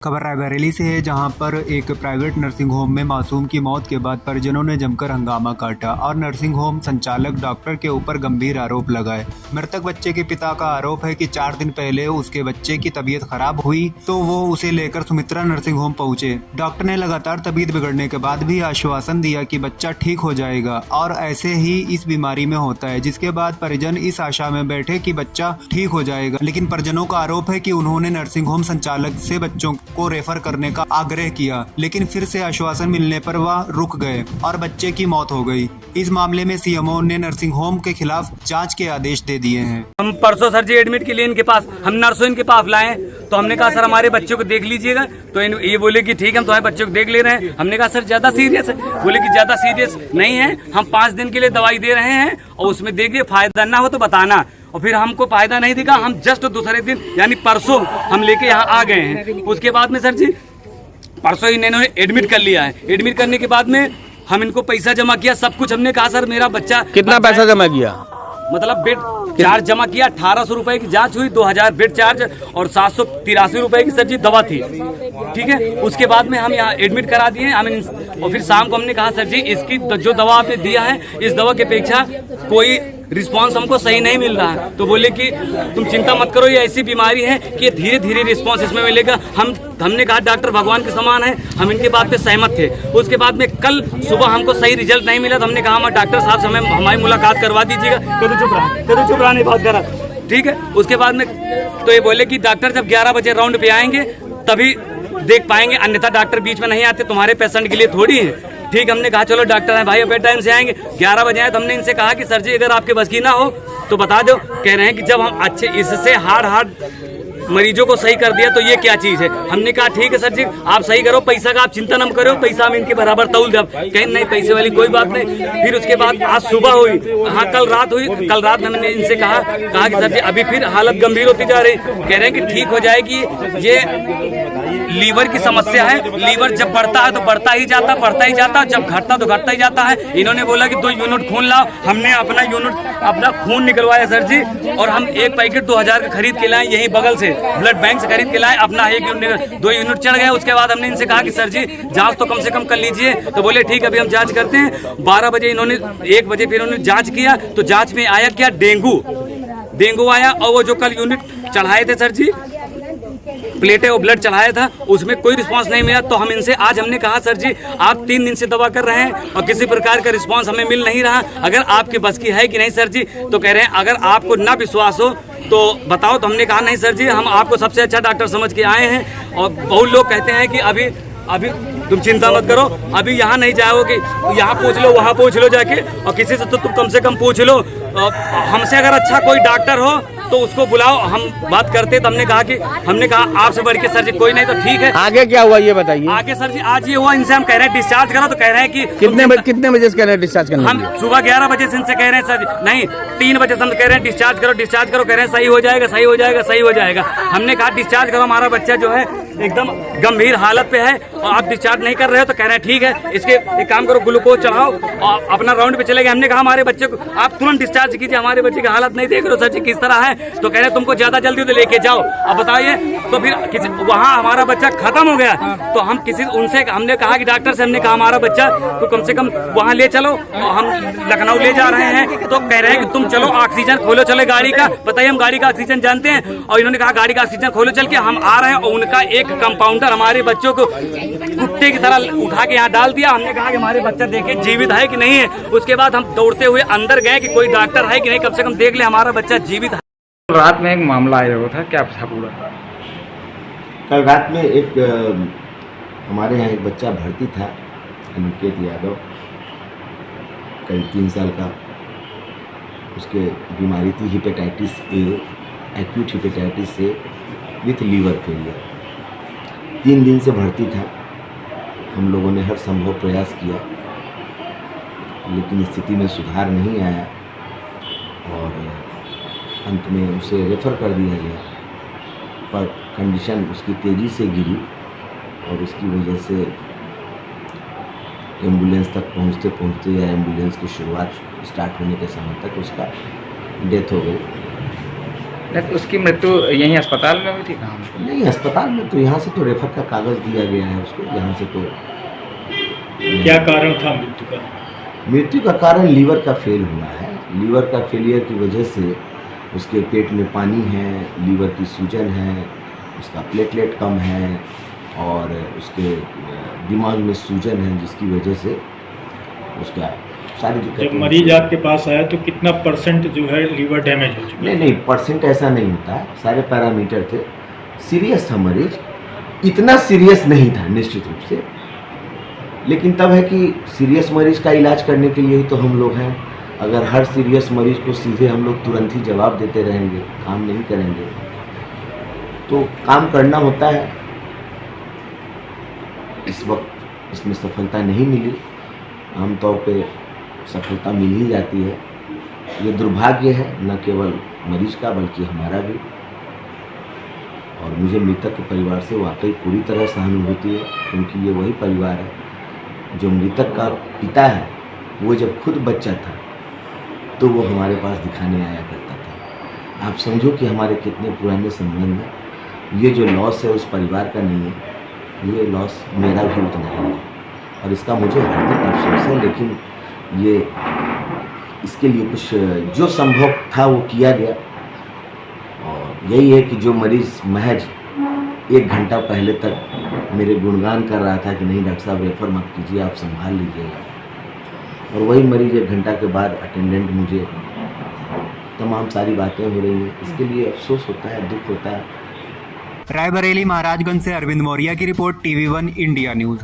खबर रायबरेली से है, जहां पर एक प्राइवेट नर्सिंग होम में मासूम की मौत के बाद परिजनों ने जमकर हंगामा काटा और नर्सिंग होम संचालक डॉक्टर के ऊपर गंभीर आरोप लगाए। मृतक बच्चे के पिता का आरोप है कि 4 दिन पहले उसके बच्चे की तबीयत खराब हुई तो वो उसे लेकर सुमित्रा नर्सिंग होम पहुंचे। डॉक्टर ने लगातार तबीयत बिगड़ने के बाद भी आश्वासन दिया कि बच्चा ठीक हो जाएगा और ऐसे ही इस बीमारी में होता है, जिसके बाद परिजन इस आशा में बैठे कि बच्चा ठीक हो जाएगा। लेकिन परिजनों का आरोप है कि उन्होंने नर्सिंग होम संचालक से बच्चों को रेफर करने का आग्रह किया, लेकिन फिर से आश्वासन मिलने पर वह रुक गए और बच्चे की मौत हो गई। इस मामले में सीएमओ ने नर्सिंग होम के खिलाफ जांच के आदेश दे दिए हैं। हम परसों सर जी एडमिट के लिए इनके पास हम नर्सों इनके पास लाए, तो हमने कहा सर हमारे बच्चों को देख लीजिएगा, तो ये बोले कि ठीक है हम तुम्हारे बच्चों को देख ले रहे हैं। हमने कहा सर ज्यादा सीरियस है, बोले कि ज्यादा सीरियस नहीं है, हम 5 दिन के लिए दवाई दे रहे हैं और उसमें देखिए फायदा ना हो तो बताना। और फिर हमको फायदा नहीं दिखा, हम जस्ट दूसरे दिन यानी परसों हम लेके यहाँ आ गए हैं। उसके बाद में सर जी परसों इन्होंने एडमिट कर लिया है। एडमिट करने के बाद में हम इनको पैसा जमा किया, सब कुछ। हमने कहा सर मेरा बच्चा कितना पैसा जमा किया? मतलब बेड चार्ज जमा किया, 1800 रुपए की जांच हुई, 2000 बेड चार्ज और 783 रुपए की सर जी दवा थी, ठीक है। उसके बाद में हम यहाँ एडमिट करा दिए और फिर शाम को हमने कहा सर जी इसकी जो दवा आपने दिया है इस दवा की अपेक्षा कोई रिस्पांस हमको सही नहीं मिल रहा है। तो बोले कि तुम चिंता मत करो, ये ऐसी बीमारी है कि ये धीरे धीरे रिस्पांस इसमें मिलेगा। हमने कहा डॉक्टर भगवान के समान है, हम इनके बात पे सहमत थे। उसके बाद में कल सुबह हमको सही रिजल्ट नहीं मिला, तो हमने कहा हमारे डॉक्टर साहब से हमारी मुलाकात करवा दीजिएगा। चुप रहा नहीं बात करा, ठीक है। उसके बाद में तो ये बोले कि डॉक्टर जब 11 बजे राउंड पे आएंगे तभी देख पाएंगे, अन्यथा डॉक्टर बीच में नहीं आते, तुम्हारे पेशेंट के लिए थोड़ी है। ठीक, हमने कहा चलो डॉक्टर है भाई, बेड टाइम से आएंगे। 11 बजे आए तो हमने इनसे कहा कि सर जी अगर आपके बस की ना हो तो बता दो। कह रहे हैं कि जब हम अच्छे इससे हार्ड मरीजों को सही कर दिया तो ये क्या चीज है। हमने कहा ठीक है सर जी आप सही करो, पैसा का आप चिंता न करो, पैसा हम इनके बराबर तौल दे। कहीं नहीं, पैसे वाली कोई बात नहीं। फिर उसके बाद आज सुबह हुई, हाँ कल रात हुई। कल रात में मैंने इनसे कहा कि सर जी अभी फिर हालत गंभीर होती जा रही। कह रहे हैं कि ठीक हो जाएगी, ये लीवर की समस्या है। लीवर जब बढ़ता है तो बढ़ता ही जाता, जब घटता तो घटता ही जाता है। इन्होंने बोला कि 2 यूनिट खून लाओ, हमने अपना खून निकलवाया सर जी, और हम एक पैकेट 2000 का खरीद के लाए यही बगल से, ब्लड बैंक से खरीद के लाए। अपना 2 यूनिट चढ़ गया। उसके बाद हमने इनसे कहा कि सर जी जांच तो कम से कम कर लीजिए, तो बोले ठीक अभी हम जांच करते हैं। 12 बजे इन्होंने 1 बजे फिर उन्होंने जांच किया, तो जांच में आया क्या, डेंगू आया। और वो जो कल यूनिट चढ़ाए थे सर जी, प्लेटें और ब्लड चढ़ाया था, उसमें कोई रिस्पांस नहीं मिला। तो हम इनसे आज हमने कहा सर जी आप 3 दिन से दवा कर रहे हैं और किसी प्रकार का रिस्पांस हमें मिल नहीं रहा, अगर आपके बस की है कि नहीं सर जी। तो कह रहे हैं अगर आपको ना विश्वास हो तो बताओ। तो हमने कहा नहीं सर जी हम आपको सबसे अच्छा डॉक्टर समझ के आए हैं। और बहुत लोग कहते हैं कि अभी तुम चिंता मत करो, अभी यहाँ नहीं जाओ कि यहाँ पूछ लो वहाँ पूछ लो जाके, और किसी से तो तुम कम से कम पूछ लो। हमसे अगर अच्छा कोई डॉक्टर हो तो उसको बुलाओ, हम बात करते। तो हमने कहा आपसे बढ़ के सर जी कोई नहीं, तो ठीक है। आगे क्या हुआ ये बताइए। आगे सर जी आज ये हुआ, इनसे हम कह रहे हैं डिस्चार्ज करो, तो कह रहे हैं कि कितने बजे से कह रहे हैं डिस्चार्ज करना? हम सुबह 11 बजे से इनसे कह रहे हैं सर नहीं 3 बजे से हम कह रहे हैं डिस्चार्ज करो। कह रहे हैं सही हो जाएगा। हमने कहा डिस्चार्ज करो, हमारा बच्चा जो है एकदम गंभीर हालत पे है और आप डिस्चार्ज नहीं कर रहे हो। तो कह रहे हैं ठीक है, इसके एक काम करो, ग्लूकोज चढ़ाओ और अपना राउंड पे चले गए। हमने कहा हमारे बच्चे को आप तुरंत डिस्चार्ज कीजिए, हमारे बच्चे की हालत नहीं देख रहे हो सर जी किस तरह है। तो कह रहे तुमको ज्यादा जल्दी तो लेके जाओ। अब बताइए, तो फिर वहाँ हमारा बच्चा खत्म हो गया। तो हम हमने कहा कि डॉक्टर से हमने कहा हमारा बच्चा तो कम से कम वहाँ ले चलो, और हम लखनऊ ले जा रहे हैं। तो कह रहे हैं कि तुम चलो ऑक्सीजन खोलो, चले गाड़ी का, बताइए हम गाड़ी का ऑक्सीजन जानते हैं। और इन्होंने कहा गाड़ी का ऑक्सीजन खोलो, चल के हम आ रहे हैं। और उनका एक कंपाउंडर हमारे बच्चों को कुत्ते की तरह उठा के यहाँ डाल दिया। हमने कहा कि हमारे बच्चा देखे जीवित है कि नहीं है। उसके बाद हम दौड़ते हुए अंदर गए कि कोई डॉक्टर है कि नहीं, कम से कम देख ले हमारा बच्चा जीवित है। रात में एक मामला आया हुआ था, क्या था पूरा? कल रात में एक हमारे यहाँ एक बच्चा भर्ती था, अनिकेत यादव, करीब 3 साल का। उसके बीमारी थी hepatitis A, acute hepatitis A with liver failure. 3 दिन से भर्ती था। हम लोगों ने हर संभव प्रयास किया, लेकिन स्थिति में सुधार नहीं आया और अंत में उसे रेफ़र कर दिया गया। पर कंडीशन उसकी तेज़ी से गिरी और उसकी वजह से एम्बुलेंस तक पहुंचते या एम्बुलेंस की शुरुआत स्टार्ट होने के समय तक उसका डेथ हो गई। नहीं, तो उसकी मृत्यु यहीं अस्पताल में हुई थी कहाँ? नहीं, अस्पताल में तो यहाँ से तो रेफर का कागज़ दिया गया है उसको, यहाँ से तो क्या कारण था मृत्यु का? मृत्यु का कारण लीवर का फेल हुआ है। लीवर का फेलियर की वजह से उसके पेट में पानी है, लीवर की सूजन है, उसका प्लेटलेट कम है और उसके दिमाग में सूजन है, जिसकी वजह से उसका सारी जब दिक्कतें। मरीज आपके पास आया तो कितना % जो है लीवर डैमेज हो चुका है? नहीं, परसेंट ऐसा नहीं होता है, सारे पैरामीटर थे। सीरियस था मरीज, इतना सीरियस नहीं था निश्चित रूप से, लेकिन तब है कि सीरियस मरीज का इलाज करने के लिए ही तो हम लोग हैं। अगर हर सीरियस मरीज को सीधे हम लोग तुरंत ही जवाब देते रहेंगे, काम नहीं करेंगे, तो काम करना होता है। इस वक्त इसमें सफलता नहीं मिली, आमतौर पे सफलता मिल ही जाती है। ये दुर्भाग्य है न केवल मरीज का बल्कि हमारा भी, और मुझे मृतक के परिवार से वाकई पूरी तरह सहानुभूति है, क्योंकि ये वही परिवार है जो मृतक का पिता है। वो जब खुद बच्चा था तो वो हमारे पास दिखाने आया करता था। आप समझो कि हमारे कितने पुराने संबंध हैं। ये जो लॉस है उस परिवार का नहीं है, ये लॉस मेरा भी उतना ही है और इसका मुझे हार्दिक अफसोस है। लेकिन ये इसके लिए कुछ जो संभव था वो किया गया, और यही है कि जो मरीज़ महज 1 घंटा पहले तक मेरे गुणगान कर रहा था कि नहीं डॉक्टर साहब रेफ़र मत कीजिए, आप संभाल लीजिएगा, और वही मरीज़ 1 घंटा के बाद अटेंडेंट मुझे तमाम सारी बातें हो रही हैं, इसके लिए अफसोस होता है, दुख होता है। रायबरेली महाराजगंज से अरविंद मौर्य की रिपोर्ट, TV1 इंडिया न्यूज़।